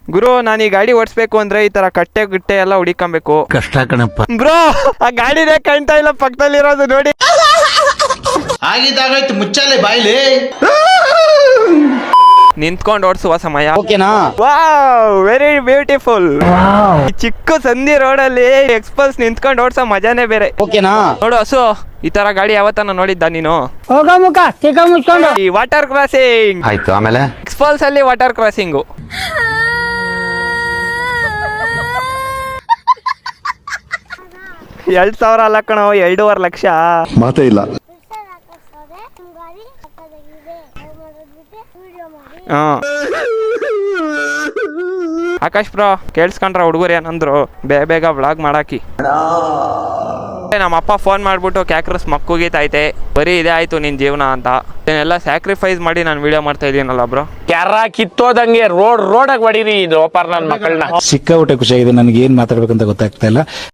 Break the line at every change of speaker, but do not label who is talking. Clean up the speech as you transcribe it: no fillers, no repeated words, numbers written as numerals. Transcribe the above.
ಗುರು ನಾನು ಈ ಗಾಡಿ ಓಡಿಸ್ಬೇಕು ಅಂದ್ರೆ ಈ ತರ ಕಟ್ಟೆ ಗಿಟ್ಟೆ ಎಲ್ಲ ಹುಡಿಕೊಬೇಕು.
ಕಷ್ಟ ಕಣಪ್ಪ
ಬ್ರೋ ಆ ಗಾಡಿನೇ ಕಾಣ್ತಾ ಇಲ್ಲ ಪಕ್ಕದಲ್ಲಿರೋದು ನೋಡಿ.
ಆಗಿದ್ದಾಗಾಯ್ತು ಮುಚ್ಚಾಲೆ ಬಾಯ್ಲಿ.
ನಿಂತ್ಕೊಂಡು ಓಡಿಸುವ ಸಮಯ.
ಓಕೆನಾ?
Wow very beautiful. ಈ ಚಿಕ್ಕ ಸಂಧಿ ರೋಡಲ್ಲಿ ಎಕ್ಸ್ಪಲ್ಸ್ ನಿಂತ್ಕೊಂಡು ಓಡಿಸೋ ಮಜಾನೇ ಬೇರೆ.
ಓಕೆನಾ?
ನೋಡು ಹಸು, ಈ ತರ ಗಾಡಿ ಯಾವತ್ತನ ನೋಡಿದ್ದ ನೀನು?
ಮುಚ್ಕೊಂಡು
ಈ ವಾಟರ್ ಕ್ರಾಸಿಂಗ್
ಆಯ್ತು. ಆಮೇಲೆ
ಎಕ್ಸ್ಪಲ್ಸ್ ಅಲ್ಲಿ ವಾಟರ್ ಕ್ರಾಸಿಂಗು. $2,000 ಅಲ್ಲ ಕಣೋ, 2.5 ಲಕ್ಷ.
ಮಾತೇ ಇಲ್ಲ.
ಆಕಾಶ್ ಬ್ರೋ ಕೇಳಿಸ್ಕೊಂಡ್ರ ಹುಡುಗರು ಏನಂದ್ರು, ಬೇಗ ವ್ಲಾಗ್ ಮಾಡಾಕಿ. ನಮ್ಮ ಅಪ್ಪ ಫೋನ್ ಮಾಡ್ಬಿಟ್ಟು ಕ್ಯಾಕ್ರಸ್ ಮಕ್ಕುಗೀತೈತೆ, ಬರೀ ಇದೇ ಆಯ್ತು ನಿನ್ ಜೀವನ ಅಂತ. ಇದನ್ನೆಲ್ಲ ಸ್ಯಾಕ್ರಿಫೈಸ್ ಮಾಡಿ ನಾನು ವಿಡಿಯೋ ಮಾಡ್ತಾ ಇದೀನಲ್ಲ ಬ್ರೋ.
ಕ್ಯಾರ ಕಿತ್ತೋದಂಗೆ ರೋಡಾಗ ಹೊಡೀರಿ ಇದು ಓಪರ್ ನನ್ನ ಮಕ್ಕಳನ್ನ.
ಸಿಕ್ಕಾಬಿಟ್ಟೆ ಖುಷಿಯಾಗಿದೆ. ನನಗೆ ಏನ್ ಮಾತಾಡ್ಬೇಕಂತ ಗೊತ್ತಾಗ್ತಾ ಇಲ್ಲ.